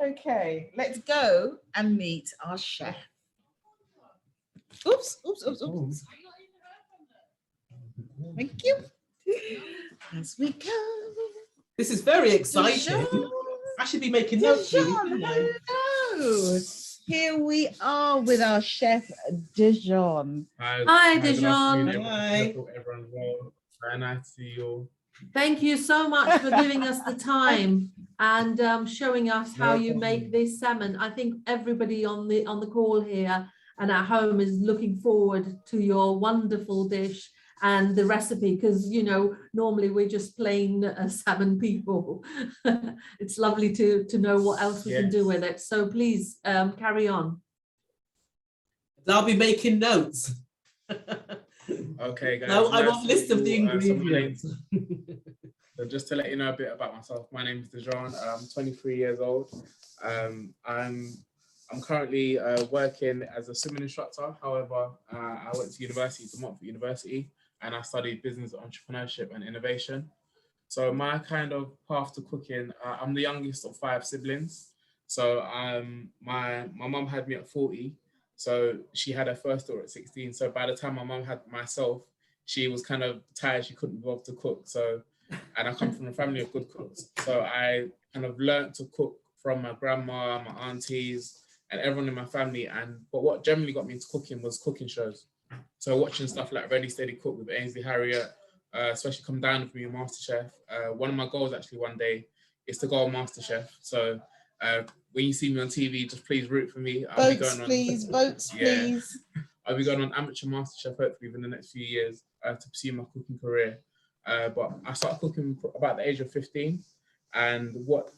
Okay, let's go and meet our chef. Oops. Thank you. As we go. This is very exciting. Dijon. I should be making notes. Dijon, hello. Here we are with our chef, Dijon. Hi, Dijon. Hi. Everyone's well. Very nice to see you all. Thank you so much for giving us the time and showing us how you make this salmon. I think everybody on the call here and at home is looking forward to your wonderful dish and the recipe, because you know normally we're just plain salmon people. It's lovely to know what else we can do with it. So please carry on. I'll be making notes. Okay, guys. I want a list of the ingredients. So just to let you know a bit about myself, my name is Dijon. I'm 23 years old. I'm currently working as a swimming instructor. However, I went to university, to Montfort University, and I studied business entrepreneurship and innovation. So my kind of path to cooking, I'm the youngest of 5 siblings. So my mum had me at 40. So she had her first daughter at 16. So by the time my mum had myself, she was kind of tired. She couldn't be able to cook. So, and I come from a family of good cooks. So I kind of learned to cook from my grandma, my aunties, and everyone in my family. But what generally got me into cooking was cooking shows. So watching stuff like Ready Steady Cook with Ainsley Harriott, especially Come Down With Me and MasterChef. One of my goals actually one day is to go on MasterChef. So when you see me on TV, just please root for me. Votes, please. I'll be going on Amateur MasterChef hopefully within the next few years to pursue my cooking career. But I started cooking about the age of 15, and what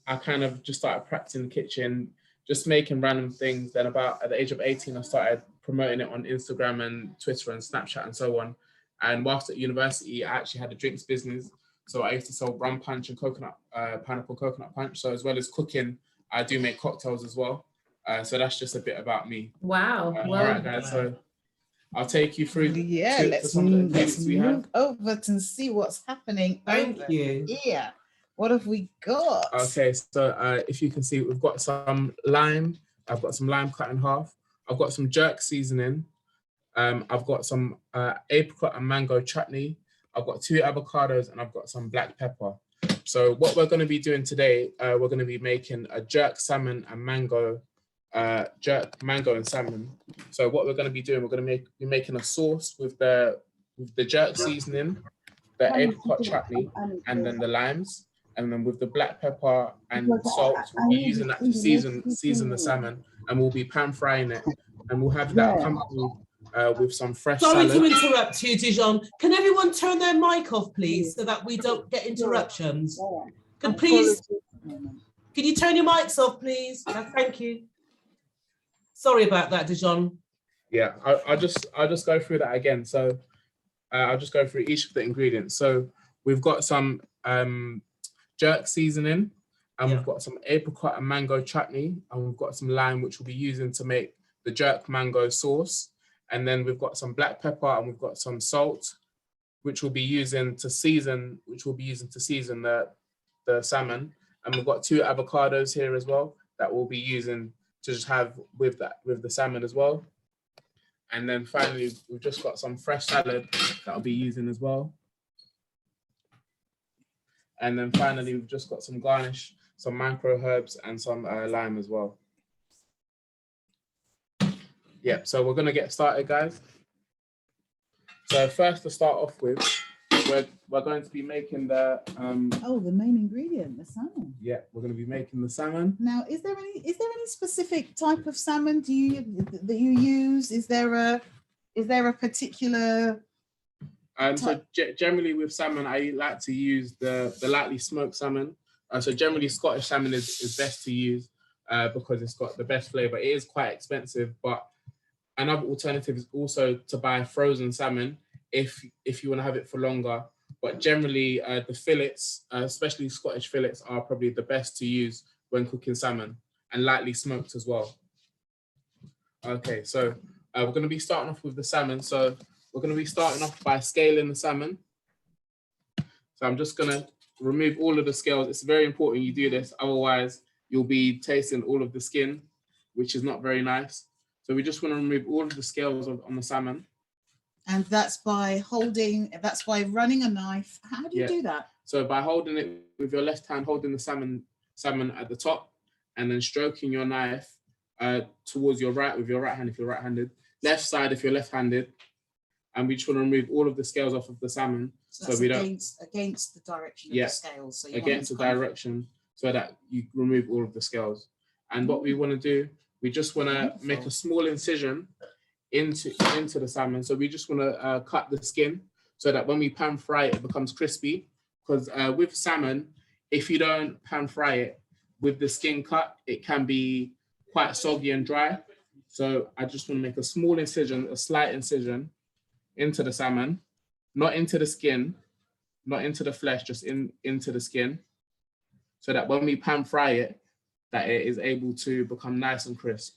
I kind of just started practicing in the kitchen, just making random things. Then about at the age of 18, I started promoting it on Instagram and Twitter and Snapchat and so on. And whilst at university, I actually had a drinks business. So I used to sell rum punch and pineapple coconut punch. So as well as cooking, I do make cocktails as well. So that's just a bit about me. Wow. All right, guys. So I'll take you through. Let's move over and see what's happening. Thank you. Yeah. What have we got? Okay, so if you can see, we've got some lime. I've got some lime cut in half. I've got some jerk seasoning. I've got some apricot and mango chutney. I've got 2 avocados, and I've got some black pepper. So what we're going to be doing today, we're going to be making a jerk salmon and mango, jerk mango and salmon. So what we're going to be doing, we're going to be making a sauce with the jerk seasoning, the apricot chutney, and then the limes. And then with the black pepper and salt, we'll be using that to season the salmon, and we'll be pan frying it, and we'll have that accompanied with some fresh salad. Sorry to interrupt you, Dijon. Can everyone turn their mic off, please, so that we don't get interruptions? Can you turn your mics off, please? Thank you. Sorry about that, Dijon. Yeah, I'll just go through that again. So I'll just go through each of the ingredients. So we've got some jerk seasoning, and we've got some apricot and mango chutney, and we've got some lime, which we'll be using to make the jerk mango sauce. And then we've got some black pepper, and we've got some salt, which we'll be using to season, the salmon. And we've got 2 avocados here as well that we'll be using to just have with the salmon as well. And then finally, we've just got some fresh salad that I'll be using as well. And then finally, we've just got some garnish, some micro herbs, and some lime as well. Yeah, so we're gonna get started, guys. So first, to start off with, we're going to be making the the main ingredient, the salmon. Yeah, we're going to be making the salmon. Now, is there any specific type of salmon that you use? Is there a particular so generally with salmon, I like to use the lightly smoked salmon. So generally Scottish salmon is best to use because it's got the best flavor. It is quite expensive, but another alternative is also to buy frozen salmon if you want to have it for longer. But generally the fillets, especially Scottish fillets, are probably the best to use when cooking salmon, and lightly smoked as well. Okay, so we're going to be starting off with the salmon. So we're going to be starting off by scaling the salmon. So I'm just going to remove all of the scales. It's very important you do this, otherwise you'll be tasting all of the skin, which is not very nice. So we just want to remove all of the scales on the salmon. And that's by running a knife. How do you do that? So by holding it with your left hand, holding the salmon at the top, and then stroking your knife towards your right with your right hand if you're right-handed, left side if you're left-handed, and we just want to remove all of the scales off of the salmon. So that's we against the direction of the scales. So against the direction, so that you remove all of the scales. And what we want to do, we just want to make a small incision into the salmon. So we just want to cut the skin so that when we pan fry it, it becomes crispy. Because with salmon, if you don't pan fry it with the skin cut, it can be quite soggy and dry. So I just want to make a small incision, a slight incision into the salmon, not into the skin, not into the flesh, just into the skin, so that when we pan fry it, that it is able to become nice and crisp.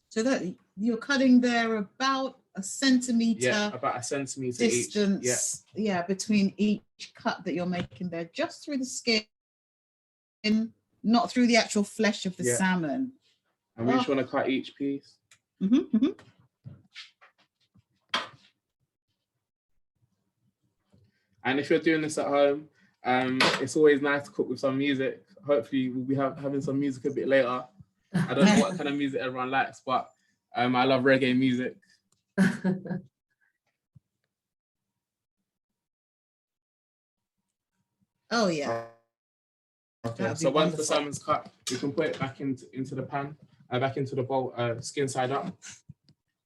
So that you're cutting there about a centimeter. Yeah, about a centimeter distance. Each. Yeah, between each cut that you're making there, just through the skin, not through the actual flesh of the salmon. And we just want to cut each piece. Mm-hmm, mm-hmm. And if you're doing this at home, it's always nice to cook with some music. Hopefully we'll be having some music a bit later. I don't know what kind of music everyone likes, but I love reggae music. Oh yeah. Okay, so once the salmon's cut, we can put it back into the pan, back into the bowl, skin side up.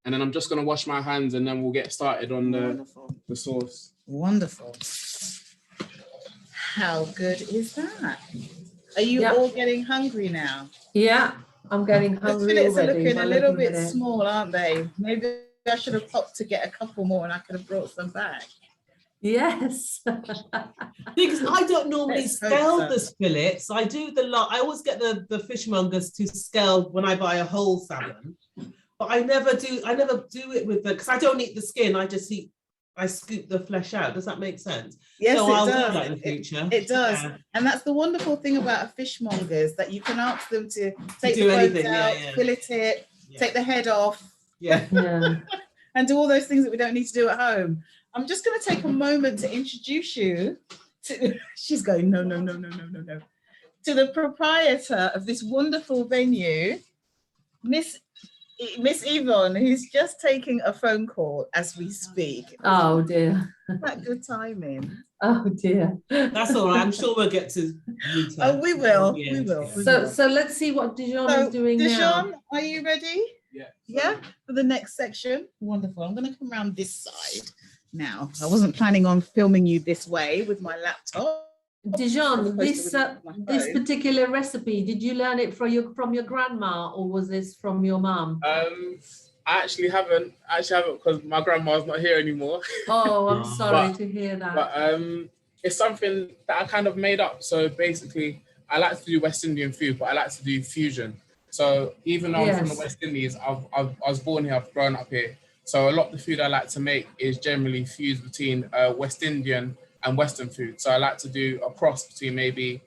And then I'm just gonna wash my hands and then we'll get started on the sauce. Wonderful. How good is that? Are you all getting hungry now? Yeah, I'm getting hungry The fillets already. are looking a little bit small, aren't they? Maybe I should have popped to get a couple more and I could have brought some back. Yes. Because I don't normally scale the fillets. I do I always get the fishmongers to scale when I buy a whole salmon, but I never do it with because I don't eat the skin. I scoop the flesh out. Does that make sense? Yes, so I'll do does. that in the future. It does. Yeah. And that's the wonderful thing about a fishmonger is that you can ask them to take the bones out, fillet it, take the head off, and do all those things that we don't need to do at home. I'm just going to take a moment to introduce you to, she's going, no, to the proprietor of this wonderful venue, Miss Yvonne, who's just taking a phone call as we speak. Oh dear. That good timing. Oh dear. That's all right. I'm sure we'll get to. Oh, we will. Yeah. We will. So let's see what Dijon is doing now. Dijon, are you ready? Yeah. Yeah, for the next section. Wonderful. I'm going to come around this side now. I wasn't planning on filming you this way with my laptop. Dijon, this particular recipe, did you learn it from your grandma or was this from your mum? I actually haven't because my grandma's not here anymore. Oh, I'm sorry to hear that. But it's something that I kind of made up. So basically, I like to do West Indian food, but I like to do fusion. So even though I'm from the West Indies, I was born here, I've grown up here. So a lot of the food I like to make is generally fused between West Indian and Western food. So I like to do a cross between maybe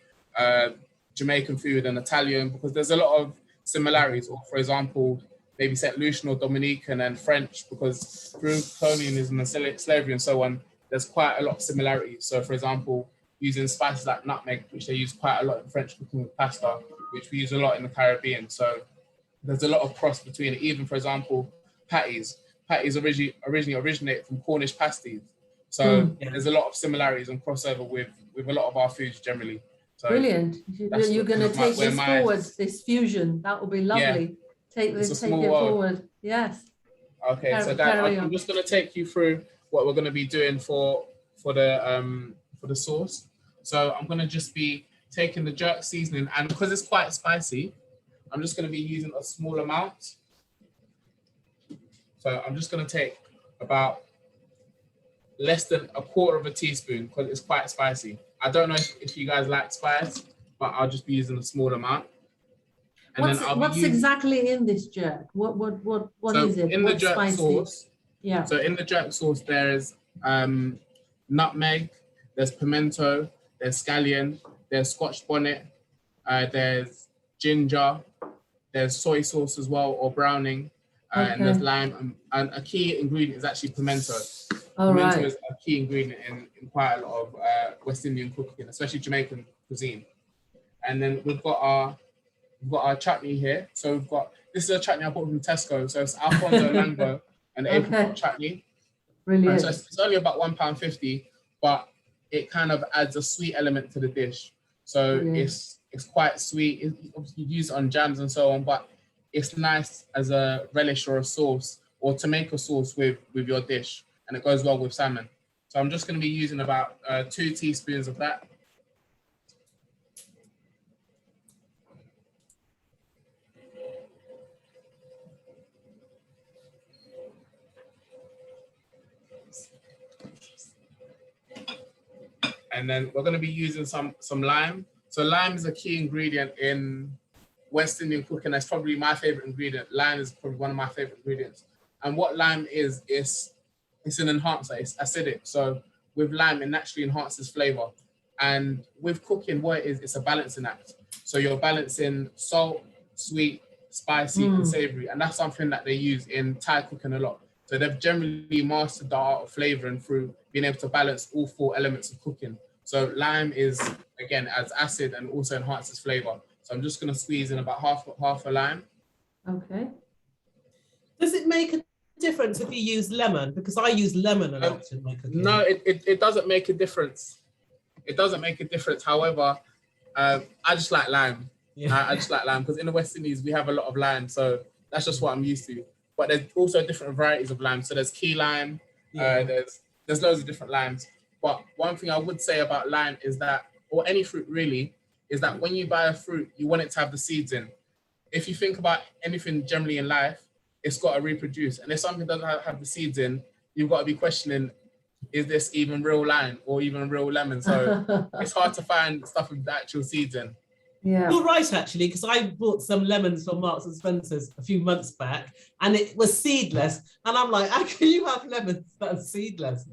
Jamaican food and Italian because there's a lot of similarities. Or for example, maybe St. Lucian or Dominican and French because through colonialism and slavery and so on, there's quite a lot of similarities. So for example, using spices like nutmeg, which they use quite a lot in French cooking with pasta, which we use a lot in the Caribbean. So there's a lot of cross between it. Even for example, patties originally originate from Cornish pasties. So there's a lot of similarities and crossover with a lot of our foods generally. So brilliant. You're going to take this forward, this fusion. That will be lovely. Take it forward. Yes. Okay, so Dan, I'm just going to take you through what we're going to be doing for the sauce. So I'm going to just be taking the jerk seasoning, and because it's quite spicy, I'm just going to be using a small amount. So I'm just going to take about less than a quarter of a teaspoon because it's quite spicy. I don't know if you guys like spice, but I'll just be using a small amount. And what's exactly in this jerk? What is it? In the jerk sauce, yeah. So in the jerk sauce, there's nutmeg, there's pimento, there's scallion, there's Scotch bonnet, there's ginger, there's soy sauce as well, or browning, and there's lime, and a key ingredient is actually pimento. Pimento is a key ingredient in quite a lot of West Indian cooking, especially Jamaican cuisine. And then we've got our chutney here. So this is a chutney I bought from Tesco. So it's Alfonso mango and apricot chutney. Brilliant. So it's only about £1.50, but it kind of adds a sweet element to the dish. So it's quite sweet. Obviously you use it on jams and so on, but it's nice as a relish or a sauce, or to make a sauce with your dish, and it goes well with salmon. So I'm just going to be using about 2 teaspoons of that. And then we're going to be using some lime. So lime is a key ingredient in West Indian cooking. That's probably my favorite ingredient. Lime is probably one of my favorite ingredients. And what lime is it's an enhancer. It's acidic. So with lime, it naturally enhances flavor. And with cooking, what it is, it's a balancing act. So you're balancing salt, sweet, spicy, and savory. And that's something that they use in Thai cooking a lot. So they've generally mastered the art of flavoring through being able to balance all 4 elements of cooking. So lime is, again, adds acid and also enhances flavor. So I'm just going to squeeze in about half a lime. Okay. Does it make a difference if you use lemon? Because I use lemon a lot in my cooking. No, it doesn't make a difference. It doesn't make a difference. However, I just like lime. I just like lime because in the West Indies, we have a lot of lime. So that's just what I'm used to. But there's also different varieties of lime. So there's key lime, there's loads of different limes. But one thing I would say about lime is that, or any fruit really, is that when you buy a fruit, you want it to have the seeds in. If you think about anything generally in life, it's got to reproduce. And if something doesn't have the seeds in, you've got to be questioning, is this even real lime or even real lemon? So it's hard to find stuff with the actual seeds in. Yeah. You're right, actually, because I bought some lemons from Marks and Spencer's a few months back, and it was seedless. And I'm like, how can you have lemons that are seedless?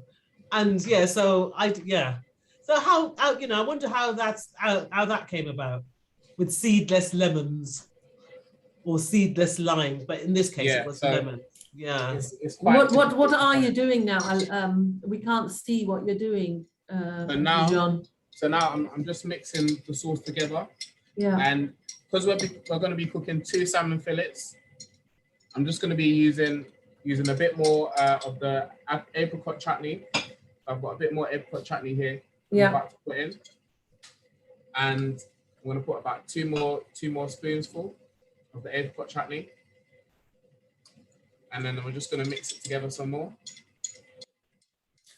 And so So how I wonder how that came about with seedless lemons or seedless limes, but in this case it was lemon. Yeah. It's what are you doing now? We can't see what you're doing, John. So now I'm just mixing the sauce together. Yeah. And because we're going to be cooking 2 salmon fillets, I'm just going to be using a bit more of the apricot chutney. I've got a bit more apricot chutney here. I'm about to put in, and I'm going to put about two more spoonsful of the apricot chutney, and then we're just going to mix it together some more.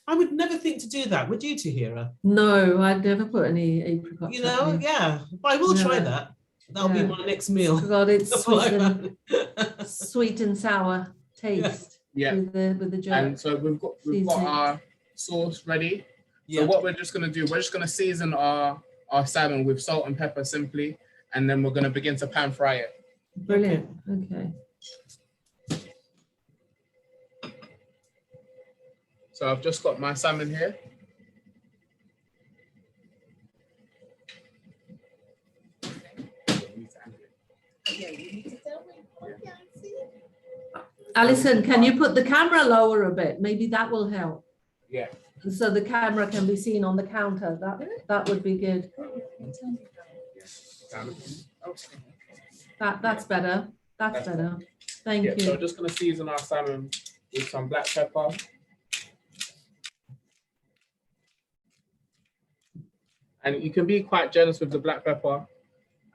I would never think to do that, would you, Tahira? No, I'd never put any apricot chutney. But I will try that. That'll be my next meal. God, it's sweet and sour taste with the jerk. And so we've got our sauce ready. So what we're just going to do, we're just going to season our salmon with salt and pepper simply, and then we're going to begin to pan fry it. Brilliant. Okay. So I've just got my salmon here. Alison, can you put the camera lower a bit? Maybe that will help. Yeah. So the camera can be seen on the counter. That would be good. That's better. That's better. Thank you. So I'm just going to season our salmon with some black pepper. And you can be quite generous with the black pepper.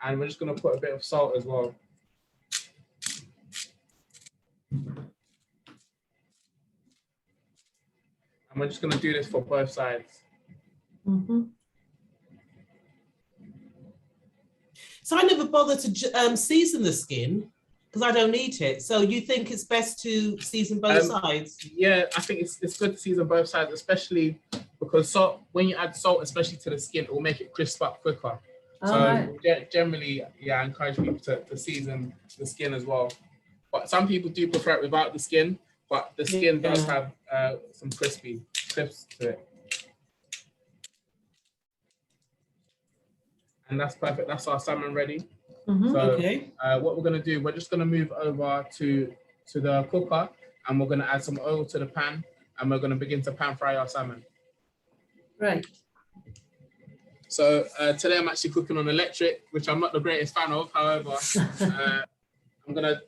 And we're just going to put a bit of salt as well. And we're just going to do this for both sides. Mm-hmm. So I never bother to season the skin because I don't eat it. So you think it's best to season both sides? Yeah, I think it's good to season both sides, especially because salt, when you add salt, especially to the skin, it will make it crisp up quicker. So generally, I encourage people to season the skin as well. But some people do prefer it without the skin, but the skin does have some crisps to it. And that's perfect. That's our salmon ready. So Okay. what we're going to do, we're just going to move over to the cooker, and we're going to add some oil to the pan, and we're going to begin to pan fry our salmon. Great. So today I'm actually cooking on electric, which I'm not the greatest fan of. However, I'm going to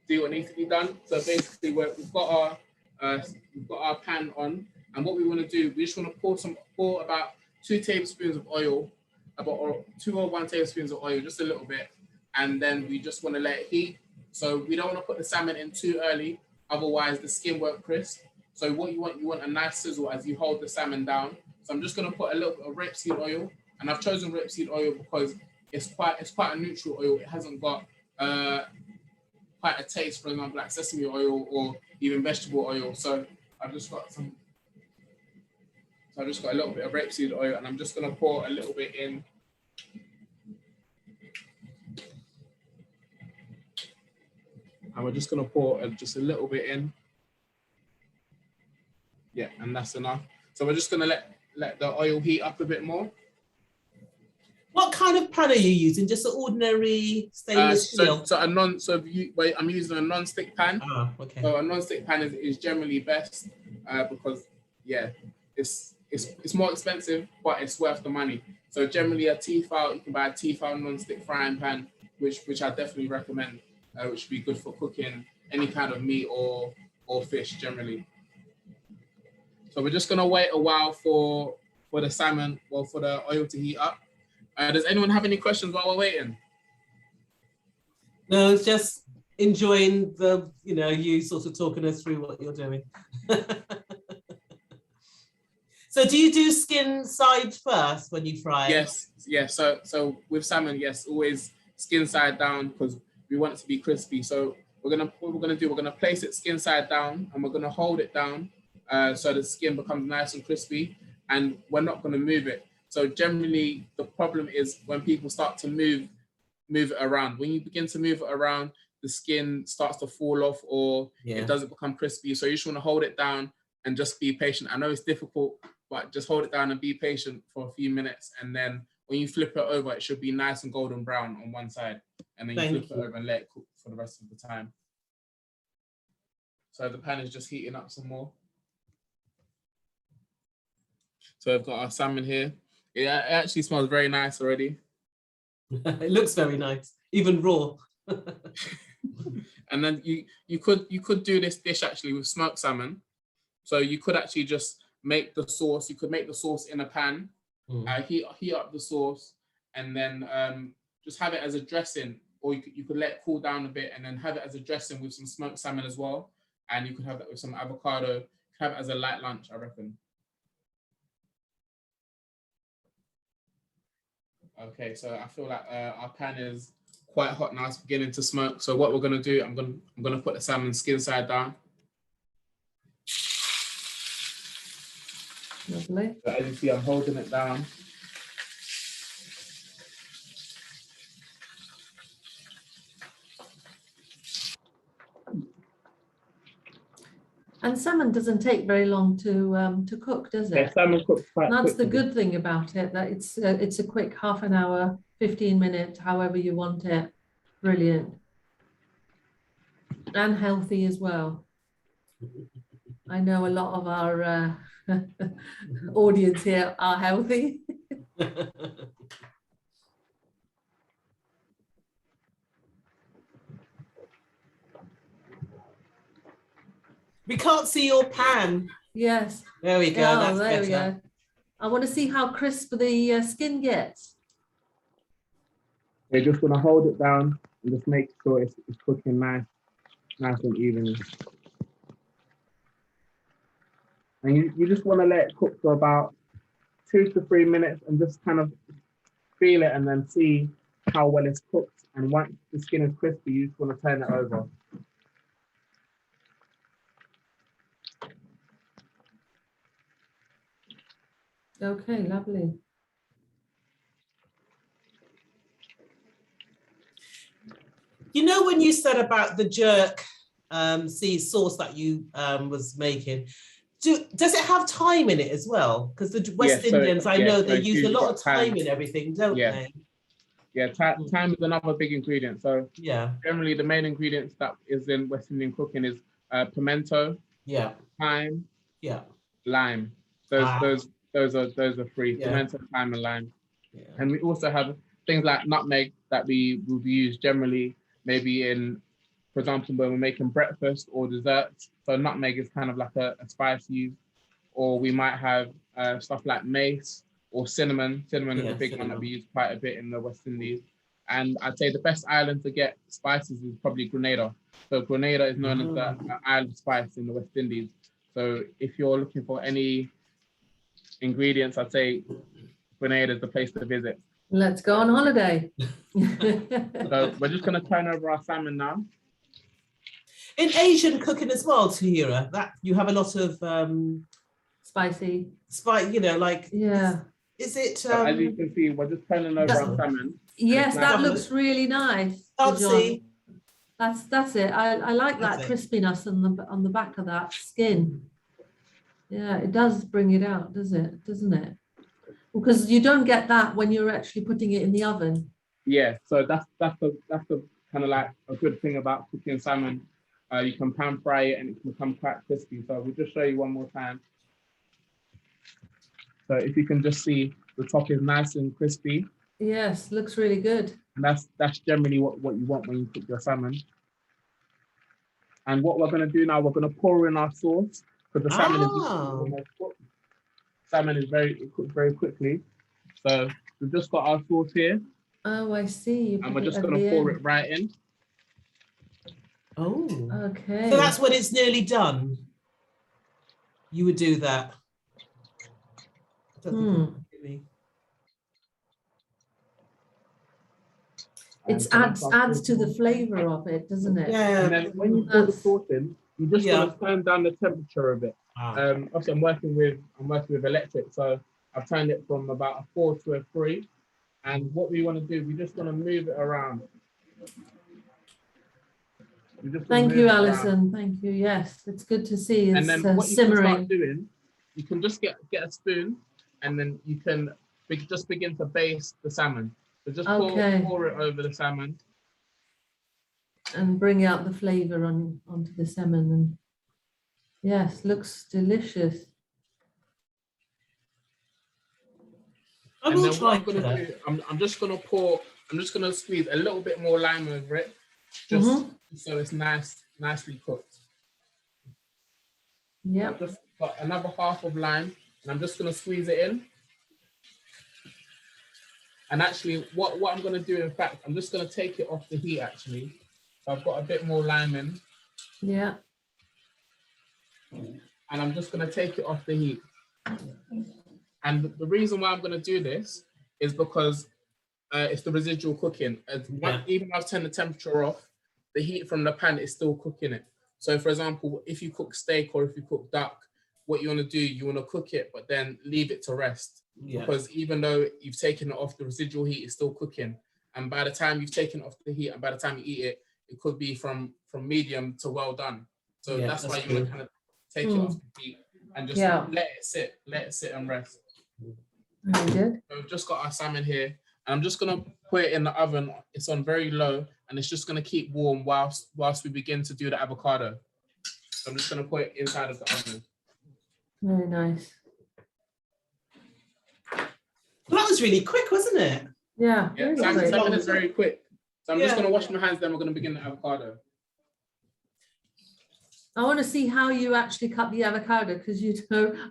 do what needs to be done. So basically, we've got our pan on, and what we want to do, we just want to pour about 2 tablespoons of oil, about 2 or 1 tablespoons of oil, just a little bit, and then we just want to let it heat. So we don't want to put the salmon in too early, otherwise the skin won't crisp. So what you want a nice sizzle as you hold the salmon down. So I'm just going to put a little bit of rapeseed oil, and I've chosen rapeseed oil because it's quite a neutral oil. It hasn't got quite a taste, for example, like sesame oil or even vegetable oil. So I've just got a little bit of rapeseed oil, and I'm just going to pour a little bit in. And we're just going to pour just a little bit in. Yeah, and that's enough. So we're just going to let the oil heat up a bit more. What kind of pan are you using? Just an ordinary stainless steel? I'm using a non-stick pan. Ah, okay. So a non-stick pan is generally best because, yeah, it's more expensive, but it's worth the money. So generally a Tefal, you can buy a Tefal non-stick frying pan, which I definitely recommend, which would be good for cooking any kind of meat or fish generally. So we're just gonna wait a while for the salmon, for the oil to heat up. Does anyone have any questions while we're waiting? No, it's just enjoying you sort of talking us through what you're doing. So do you do skin side first when you fry? Yes. So with salmon, yes, always skin side down because we want it to be crispy. So what we're gonna place it skin side down, and we're gonna hold it down so the skin becomes nice and crispy, and we're not gonna move it. So generally the problem is when people start to move it around. When you begin to move it around, the skin starts to fall off or it doesn't become crispy. So you just want to hold it down and just be patient. I know it's difficult, but just hold it down and be patient for a few minutes. And then when you flip it over, it should be nice and golden brown on one side. And then you flip it over and let it cook for the rest of the time. So the pan is just heating up some more. So I've got our salmon here. It actually smells very nice already. It looks very nice, even raw. And then you could do this dish actually with smoked salmon. So you could actually just make the sauce. You could make the sauce in a pan, heat up the sauce, and then just have it as a dressing. Or you could let it cool down a bit and then have it as a dressing with some smoked salmon as well. And you could have that with some avocado. Have it as a light lunch, I reckon. Okay, so I feel like our pan is quite hot now. It's beginning to smoke. So what we're gonna do, I'm gonna put the salmon skin side down. Lovely. So as you see, I'm holding it down. And salmon doesn't take very long to cook, does it? Yeah, salmon cooks quite That's quickly. the good thing about it, that it's a quick half an hour, 15 minutes, however you want it. Brilliant. And healthy as well. I know a lot of our audience here are healthy. We can't see your pan. Yes. There we go. Oh, there we go. I want to see how crisp the skin gets. You're just gonna hold it down and just make sure it's cooking nice and evenly. And you just want to let it cook for about 2 to 3 minutes and just kind of feel it and then see how well it's cooked. And once the skin is crispy, you just want to turn it over. Okay, lovely. You know, when you said about the jerk sauce that you was making, does it have thyme in it as well? Because the West Indians, I know they use a lot of thyme in everything, don't they? Yeah, thyme is another big ingredient. So Yeah. generally the main ingredients that is in West Indian cooking is pimento, Yeah. thyme, Yeah. lime. Those are three: Yeah. pimento, thyme, and lime. Yeah. And we also have things like nutmeg that we will use generally, maybe in, for example, when we're making breakfast or desserts. So nutmeg is kind of like a spice used. Or we might have stuff like mace or cinnamon. Cinnamon is a big one that we use quite a bit in the West Indies. And I'd say the best island to get spices is probably Grenada. So Grenada is known as the island spice in the West Indies. So if you're looking for any ingredients, I'd say Grenada is the place to visit. Let's go on holiday. So we're just going to turn over our salmon now. In Asian cooking as well, Tahira, that you have a lot of spicy. Spice, you know, like yeah. Is it? So as you can see, we're just turning over our salmon. Yes, that looks really nice. Fancy. That's it. I like that crispiness on the back of that skin. Yeah, it does bring it out, doesn't it? Because you don't get that when you're actually putting it in the oven. Yeah, so that's the kind of like a good thing about cooking salmon. You can pan fry it and it can become quite crispy. So we'll just show you one more time. So if you can just see, the top is nice and crispy. Yes, looks really good. And that's generally what you want when you cook your salmon. And what we're going to do now, we're going to pour in our sauce because the salmon is almost cooked. Salmon is cooked very quickly. So we've just got our sauce here. Oh, I see. And we're just going to pour it right in. Oh, okay. So that's when it's nearly done. You would do that. It adds to the flavor of it, doesn't it? Yeah. And then when you pour the sauce in, you just want to turn down the temperature a bit. Obviously, I'm working with electric, so I've turned it from about a 4 to a 3. And what we want to do, we just want to move it around. Thank you, Alison. Thank you. Yes, it's good to see. It's and then what simmering. You can start doing, you can just get a spoon, and then you can just begin to baste the salmon. So just pour it over the salmon. And bring out the flavor onto the salmon. And yes, looks delicious. I will try that. I'm just gonna squeeze a little bit more lime over it, just so it's nicely cooked. Yeah. Just got another half of lime, and I'm just gonna squeeze it in. And actually, what I'm gonna do, in fact, I'm just gonna take it off the heat. Actually, so I've got a bit more lime in. Yeah. And I'm just gonna take it off the heat. And the reason why I'm going to do this is because it's the residual cooking. Even when I've turned the temperature off, the heat from the pan is still cooking it. So for example, if you cook steak or if you cook duck, what you want to do, you want to cook it, but then leave it to rest. Yeah. Because even though you've taken it off, the residual heat is still cooking. And by the time you've taken it off the heat and by the time you eat it, it could be from medium to well done. So that's why you want to kind of take it off the heat and just let it sit and rest. Very good. So we've just got our salmon here, and I'm just gonna put it in the oven. It's on very low, and it's just gonna keep warm whilst we begin to do the avocado. So I'm just gonna put it inside of the oven. Very nice. Well, that was really quick, wasn't it? Yeah. Salmon is very quick. So I'm just gonna wash my hands. Then we're gonna begin the avocado. I want to see how you actually cut the avocado, because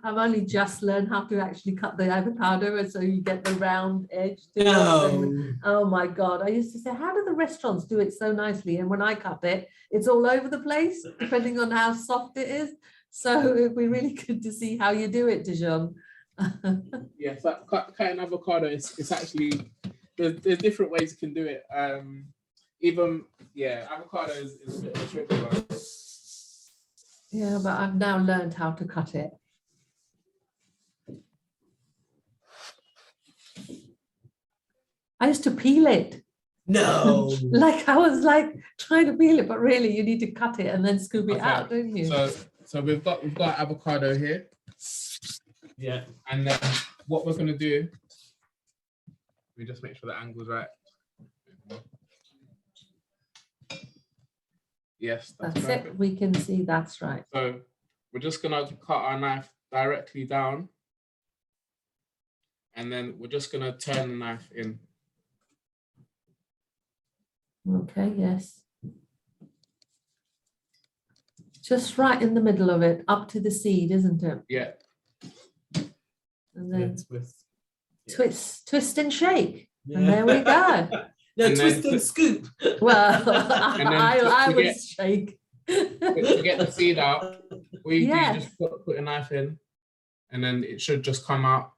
I've only just learned how to actually cut the avocado, and so you get the round edge. Oh my God. I used to say, how do the restaurants do it so nicely? And when I cut it, it's all over the place, depending on how soft it is. So it'd be really good to see how you do it, Dijon. Yeah, so cutting avocado, it's actually, there's different ways you can do it. Avocado is a bit of a tricky one. Yeah, but I've now learned how to cut it. I used to peel it. No. I was trying to peel it, but really you need to cut it and then scoop it out, don't you? So we've got avocado here. Yeah. And then what we're gonna do, we just make sure the angle's right. Yes, That's perfect. it. We can see that's right. So we're just gonna cut our knife directly down, and then we're just gonna turn the knife in. Okay, yes. Just right in the middle of it, up to the seed, isn't it? Yeah. And then twist. twist and shake. And there we go. No, And twist then and scoop. Well, then I would shake. To get the seed out, all you do, you Yes. just put a knife in, and then it should just come out.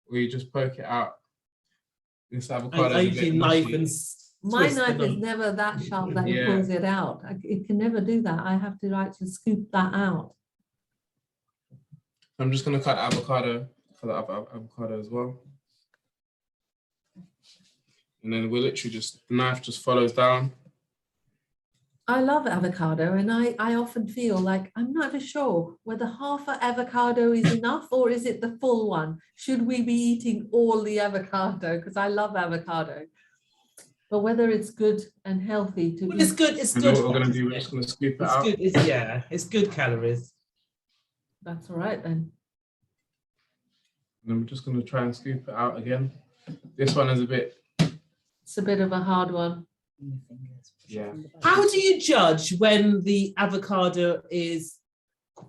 Or you just poke it out. This avocado I is a usually bit knife mushy. and My twist knife them is up. never that sharp that it Yeah. pulls it out. It can never do that. I have to actually scoop that out. I'm just gonna cut avocado for the avocado as well. And then we literally just, the knife just follows down. I love avocado, and I often feel like I'm not even sure whether half an avocado is enough or is it the full one. Should we be eating all the avocado? Because I love avocado. But whether it's good and healthy to Well, eat. it's good. It's And good. then what we're gonna do, we're just gonna scoop it It's out. good. It's good calories. That's all right then. And then we're just gonna try and scoop it out again. This one is a bit, It's a bit of a hard one. yeah. How do you judge when the avocado is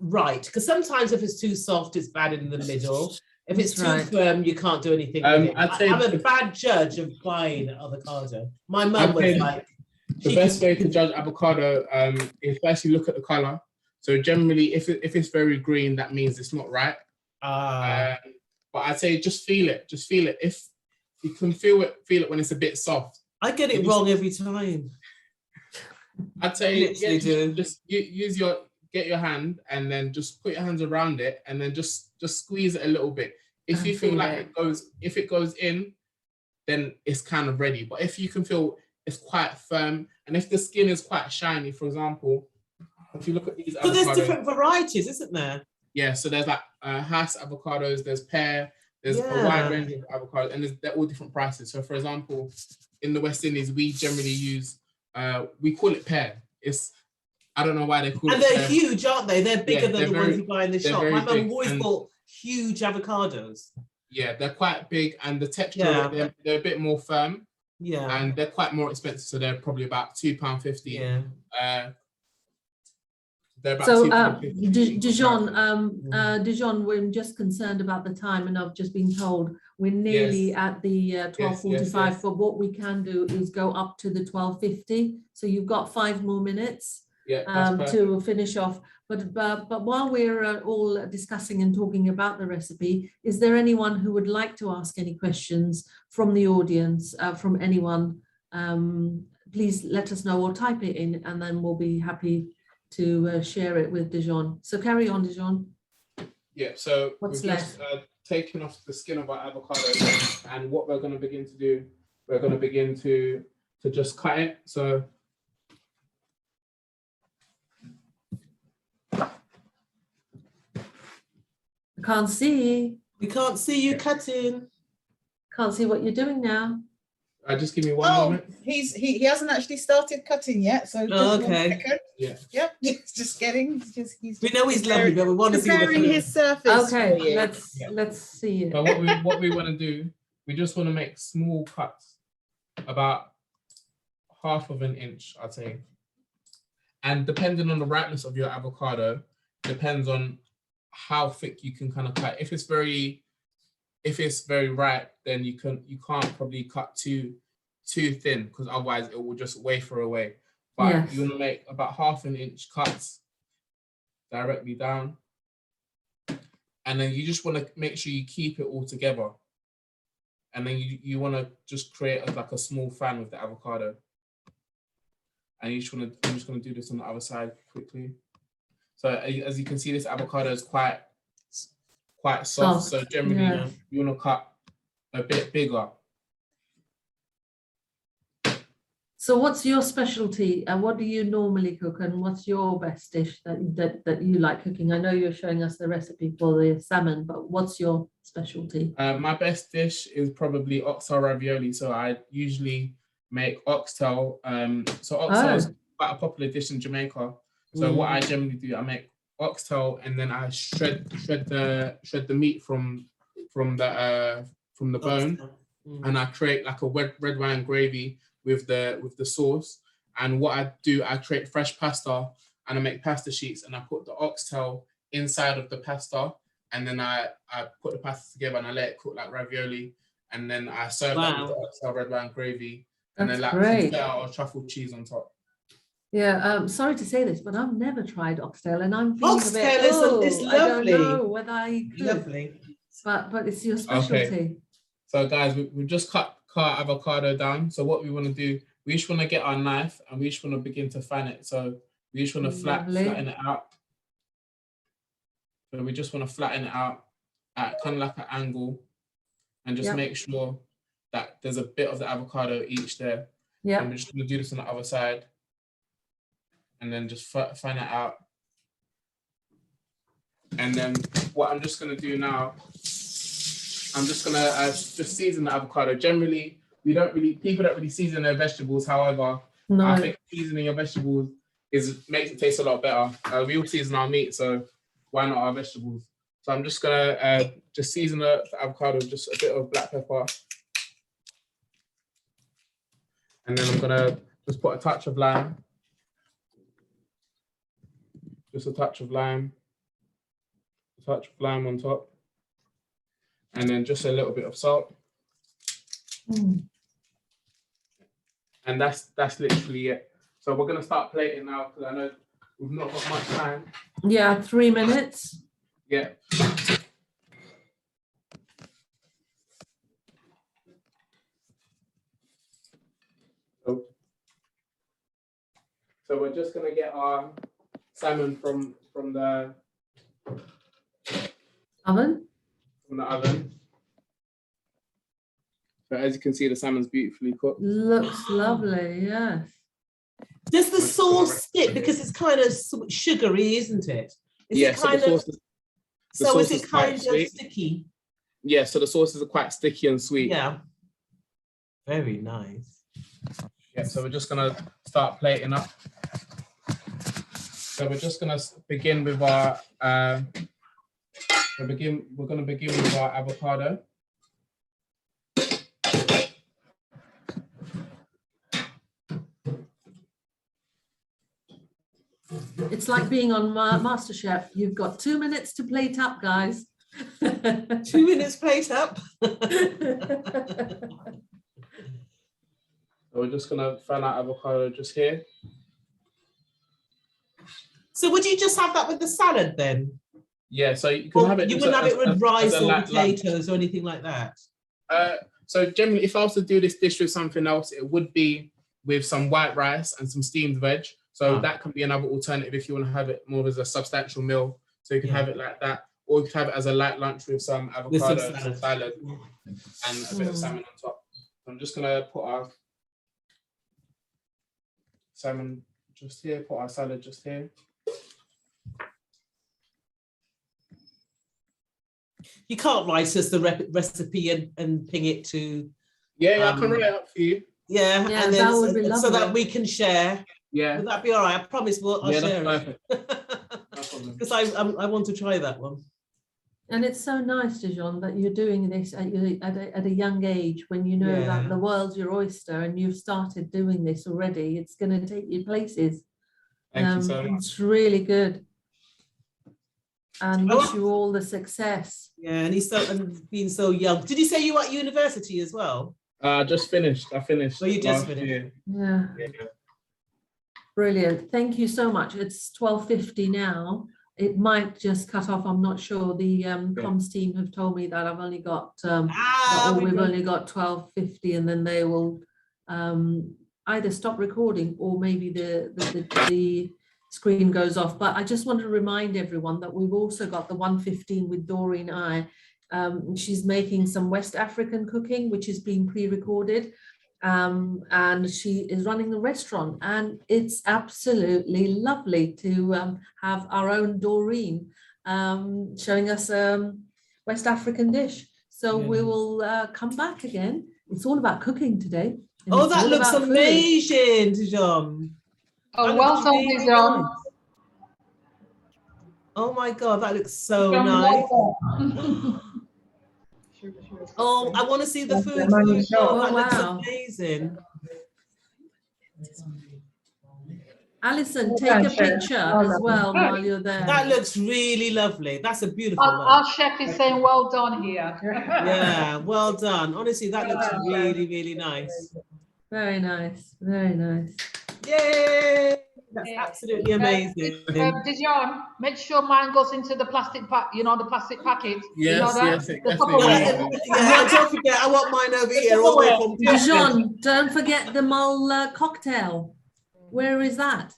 right? Because sometimes if it's too soft, it's bad in the middle. If it's That's too right. firm, you can't do anything with it. I'd say I'm a bad judge of buying avocado. My mum I'd was say like, the best way to judge avocado is firstly look at the color. So generally, if it's very green, that means it's not right. But I'd say just feel it. Just feel it. If you can feel it when it's a bit soft. I get it wrong every time. I'd say Literally do. Get your hand and then just put your hands around it and then just squeeze it a little bit. If you feel like if it goes in, then it's kind of ready. But if you can feel it's quite firm, and if the skin is quite shiny, for example, if you look at these avocados. But there's different varieties, isn't there? Yeah, so there's like Hass avocados, there's pear, there's a wide range of avocados, and they're all different prices. So for example, in the West Indies, we generally use, we call it pear. I don't know why they call it pear. And they're huge, aren't they? They're bigger than the ones you buy in the shop. My mum always bought huge avocados. Yeah, they're quite big, and the texture, they're a bit more firm. Yeah. And they're quite more expensive, so they're probably about £2.50. Yeah. They're about So, £2.50. Dijon, we're just concerned about the time, and I've just been told we're nearly at the 12:45. Yes. But what we can do is go up to the 12:50. So you've got 5 more minutes to finish off. But while we're all discussing and talking about the recipe, is there anyone who would like to ask any questions from the audience, from anyone? Please let us know or type it in, and then we'll be happy to share it with Dijon. So carry on, Dijon. Yeah, so What's we've just taken off the skin of our avocado, and what we're going to begin to do, we're going to begin to just cut it. So I can't see. We can't see you cutting. Can't see what you're doing now. just give me one moment. He hasn't actually started cutting yet, so just 1 second. Yeah. Yep, he's just getting. We know he's lovely, but we want to see preparing his surface. Okay, for you. let's see it. But what we want to do, we just want to make small cuts, about 1/2 inch, I'd say. And depending on the ripeness of your avocado, depends on how thick you can kind of cut. If it's very ripe, then you can't probably cut too thin, because otherwise it will just wafer away. But you want to make about 1/2 inch cuts directly down, and then you just want to make sure you keep it all together. And then you want to just create like a small fan with the avocado. And I'm just going to do this on the other side quickly. So as you can see, this avocado is quite soft. So generally you want to cut a bit bigger. So what's your specialty, and what do you normally cook, and what's your best dish that you like cooking? I know you're showing us the recipe for the salmon, but what's your specialty? My best dish is probably oxtail ravioli. So I usually make oxtail. So oxtail is quite a popular dish in Jamaica. So what I generally do, I make oxtail and then I shred the meat from the bone, and I create like a red wine gravy with the sauce. And what I do, I create fresh pasta and I make pasta sheets and I put the oxtail inside of the pasta, and then I put the pasta together and I let it cook like ravioli, and then I serve that with the oxtail red wine gravy, and then like feta or truffle cheese on top. Yeah, sorry to say this, but I've never tried oxtail, and I'm thinking oxtail is lovely. I don't know whether I could. Lovely. But it's your specialty. Okay. So guys, we've just cut avocado down. So what we want to do, we each want to get our knife and we each want to begin to fan it. So we each want to flatten it out. So we just want to flatten it out at kind of like an angle, and just make sure that there's a bit of the avocado each there. Yeah. And we're just going to do this on the other side. And then just fan it out. And then what I'm just going to do now, I'm just going to just season the avocado. Generally, people don't really season their vegetables. However, I think seasoning your vegetables makes it taste a lot better. We all season our meat, so why not our vegetables? So I'm just going to just season the avocado with just a bit of black pepper. And then I'm going to just put a touch of lime. Just a touch of lime. A touch of lime on top. And then just a little bit of salt. And that's literally it. So we're going to start plating now because I know we've not got much time. Yeah, 3 minutes. Yeah. So we're just going to get our salmon from the oven. From the oven. So as you can see, the salmon's beautifully cooked. Looks lovely, yes. Does the sauce stick because it's kind of sugary, isn't it? Is it kind of sticky? Yeah, so the sauces are quite sticky and sweet. Yeah. Very nice. Yeah, so we're just gonna start plating up. So we're just gonna begin with our we're gonna begin with our avocado. It's like being on MasterChef. You've got 2 minutes to plate up, guys. 2 minutes plate up. So we're just gonna fan our avocado just here. So would you just have that with the salad then? Yeah, so you can have it. You wouldn't have it with rice or potatoes or anything like that? So generally, if I was to do this dish with something else, it would be with some white rice and some steamed veg. So that can be another alternative if you want to have it more as a substantial meal. So you can have it like that, or you can have it as a light lunch with some avocado, some salad, and a bit of salmon on top. So I'm just gonna put our salmon just here, put our salad just here. You can't write us the recipe and ping it to. Yeah, I can write it up for you. Yeah, and then that would be lovely. So that we can share. Yeah. Would that be all right? I promise I'll share it. No problem. Because I want to try that one. And it's so nice, Dijon, that you're doing this at a young age when you know that the world's your oyster and you've started doing this already. It's going to take you places. Thank you so much. It's really good. And wish you all the success. Yeah, and he's being so young. Did you say you were at university as well? Just finished. I finished. Oh, you just finished. Yeah. Brilliant. Thank you so much. It's 12:50 now. It might just cut off. I'm not sure. The comms team have told me that I've only got we've only got 12:50, and then they will either stop recording or maybe the screen goes off. But I just want to remind everyone that we've also got the 1:15 with Doreen I. She's making some West African cooking, which is being pre-recorded. And she is running the restaurant, and it's absolutely lovely to have our own Doreen showing us West African dish. So we will come back again. It's all about cooking today. Oh, that looks amazing, Dijon. Oh, well done, really Dijon. nice. Oh my God, that looks so nice. Oh, I want to see the food. Oh, that looks amazing. Alison, take a picture as well while you're there. That looks really lovely. That's a beautiful Our chef is saying well done here. Yeah, well done. Honestly, that looks really, really nice. Very nice. Very nice. Yay! That's absolutely amazing. Dijon, make sure mine goes into the plastic pack, you know, the plastic packet. Yes, you know that? yes, Yeah, don't forget, I want mine over here. All the way from Dijon, don't forget the Mull cocktail. Where is that?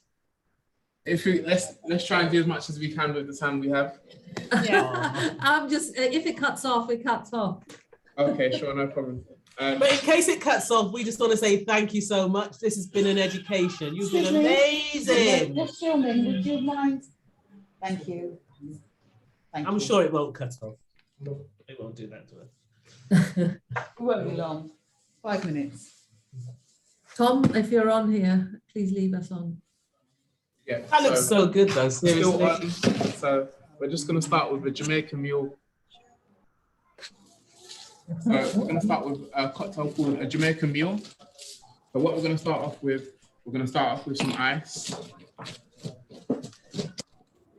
If you let's try and do as much as we can with the time we have. Yeah. I'm just if it cuts off, it cuts off. Okay, sure, no problem. But in case it cuts off, we just want to say thank you so much. This has been an education. You've been amazing. Just filming. Would you mind? Thank you. I'm sure it won't cut off. It won't do that to us. It won't be long. 5 minutes. Tom, if you're on here, please leave us on. Yeah, that looks so good though, seriously. So we're just going to start with the Jamaican Meal. So we're going to start with a cocktail called a Jamaican Meal. So what we're going to start off with, some ice.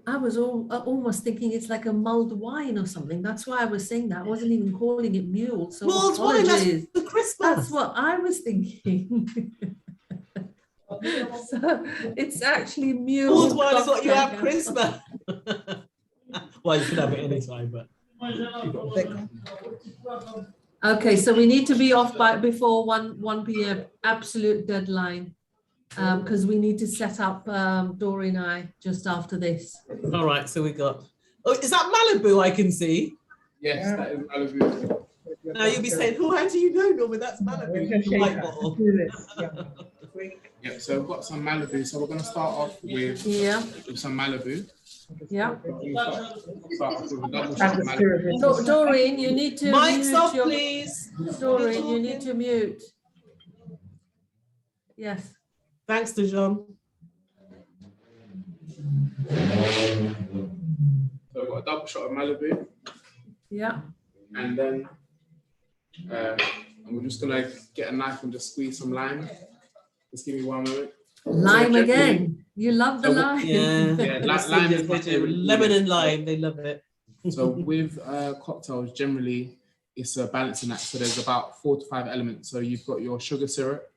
I was almost thinking it's like a mulled wine or something. That's why I was saying that. I wasn't even calling it mule. So mulled wine, that's the Christmas. That's what I was thinking. So it's actually mule. Mulled wine is what you have Christmas. Well, you can have it anytime, but. Okay, so we need to be off by before 1 p.m. Absolute deadline, because we need to set up Dory and I just after this. All right, so we got. Oh, is that Malibu? I can see. Yes, that is Malibu. Now you'll be saying, "Oh, how do you know, Norman? That's Malibu." White bottle. Yeah, so we've got some Malibu. So we're going to start off with some Malibu. Yeah. Start off with a double shot of Malibu. Doreen, you need to Mic's off, please. Doreen, you need to mute. Yes. Thanks, Dijon. So we've got a double shot of Malibu. Yeah. And then we're just going to get a knife and just squeeze some lime. Just give me 1 moment. Lime again. You love the lime. Yeah, lime is lemon and lime. They love it. So with cocktails, generally, it's a balancing act. So there's about 4 to 5 elements. So you've got your sugar syrup,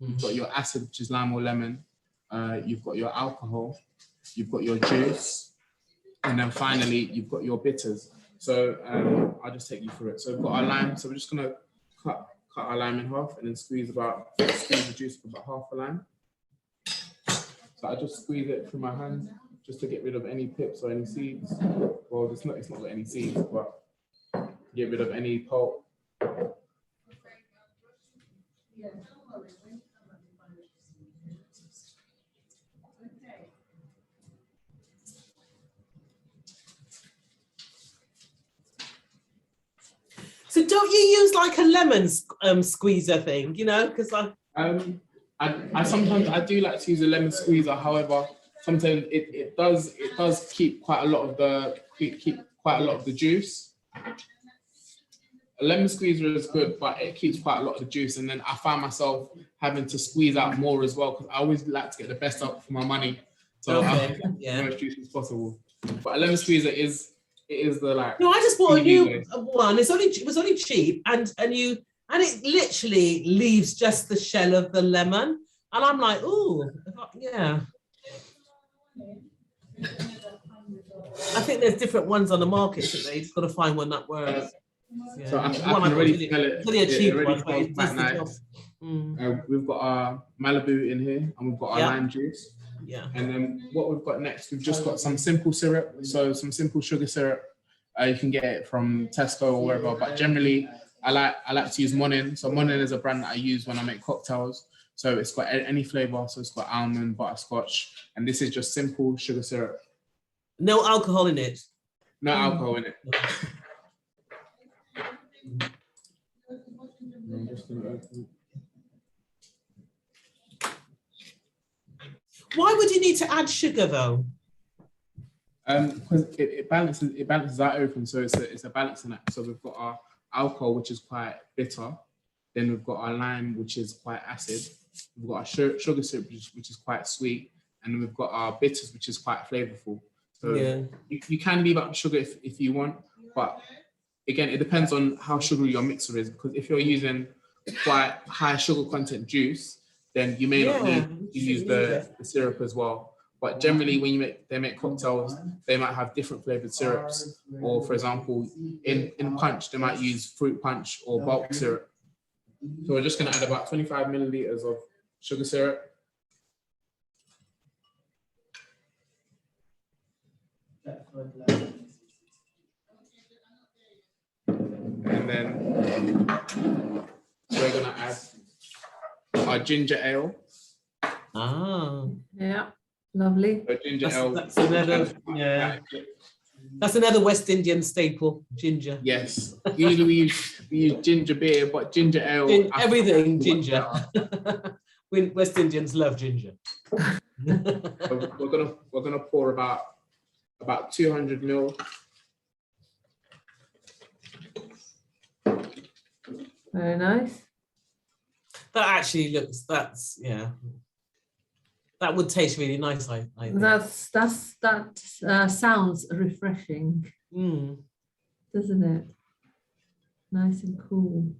you've got your acid, which is lime or lemon, you've got your alcohol, you've got your juice, and then finally, you've got your bitters. So I'll just take you through it. So we've got our lime. So we're just going to cut our lime in half and then squeeze the juice of about half a lime. So I just squeeze it through my hand just to get rid of any pips or any seeds. Well, it's not got any seeds, but get rid of any pulp. So don't you use like a lemon squeezer thing, you know? Because I sometimes do like to use a lemon squeezer. However, sometimes it does keep quite a lot of the juice. A lemon squeezer is good, but it keeps quite a lot of the juice. And then I find myself having to squeeze out more as well because I always like to get the best out for my money. So I make as much juice as possible. But a lemon squeezer is the like. No, I just bought a new one. It was only cheap, and it literally leaves just the shell of the lemon, and I'm like, ooh, yeah. I think there's different ones on the market today. You just got to find one that works. Yeah. So I can already smell it. It's only a cheap one, but smells quite nice. We've got our Malibu in here, and we've got our lime juice. Yeah. And then what we've got next, we've just got some simple syrup. So some simple sugar syrup. You can get it from Tesco or wherever, but generally I like to use Monin. So Monin is a brand that I use when I make cocktails. So it's got any flavor. So it's got almond, butterscotch, and this is just simple sugar syrup. No alcohol in it. No alcohol in it. I'm just gonna open it. Why would you need to add sugar though? Because it balances out everything. So it's a balancing act. So we've got our alcohol, which is quite bitter. Then we've got our lime, which is quite acid. We've got our sugar syrup, which is quite sweet. And then we've got our bitters, which is quite flavorful. So you can leave out the sugar if you want. But again, it depends on how sugary your mixer is. Because if you're using quite high sugar content juice, then you may not need to use the syrup as well. But generally, when they make cocktails, they might have different flavored syrups. Or for example, in punch, they might use fruit punch or bulk syrup. So we're just going to add about 25 milliliters of sugar syrup. And then we're going to add our ginger ale. Yeah, lovely. So ginger ale. That's another West Indian staple, ginger. Yes. Usually we use ginger beer, but ginger ale. Everything ginger. West Indians love ginger. So we're gonna pour about 200 ml. Very nice. That actually looks. That would taste really nice. I think. That sounds refreshing, doesn't it? Nice and cool.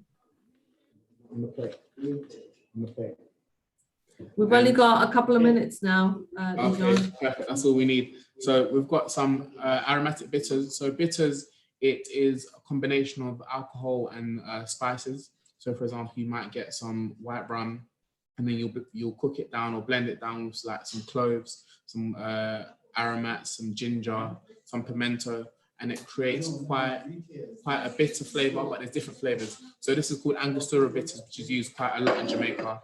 We've only got a couple of minutes now. Okay, perfect. That's all we need. So we've got some aromatic bitters. So bitters, it is a combination of alcohol and spices. So for example, you might get some white rum, and then you'll cook it down or blend it down with like some cloves, some aromats, some ginger, some pimento, and it creates quite a bitter flavor, but there's different flavors. So this is called Angostura bitters, which is used quite a lot in Jamaica.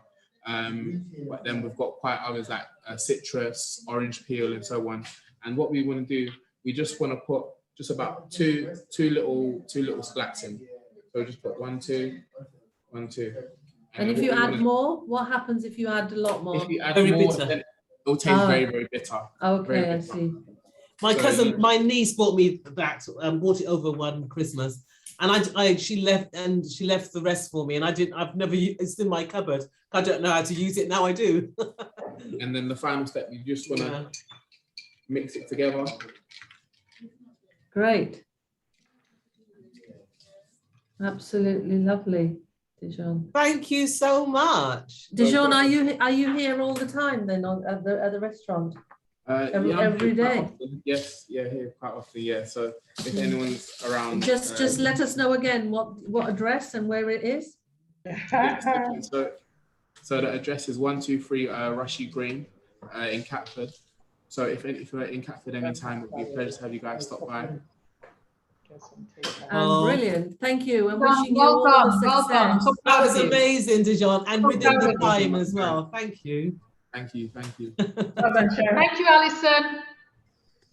But then we've got quite others like citrus, orange peel, and so on. And what we want to do, we just want to put just about two little splats in. So just put 1, 2, 1, 2. And if you add more, what happens if you add a lot more? If you add more, then it'll taste very, very bitter. Okay, I see. My niece bought me that, bought it over one Christmas, and she left the rest for me, and I've never used it's in my cupboard. I don't know how to use it, now I do. And then the final step, you just want to mix it together. Great. Absolutely lovely, Dijon. Thank you so much. Dijon, are you here all the time then at the restaurant? Every day? Yes, here quite often, yeah. So if anyone's around, just let us know again what address and where it is. Yes, so the address is 123 Rushy Green in Catford. So if you're in Catford anytime, it would be a pleasure to have you guys stop by. Brilliant, thank you, and wishing you all the success. That was amazing, Dijon, and within the time as well. Thank you. Thank you. Thank you, Alison.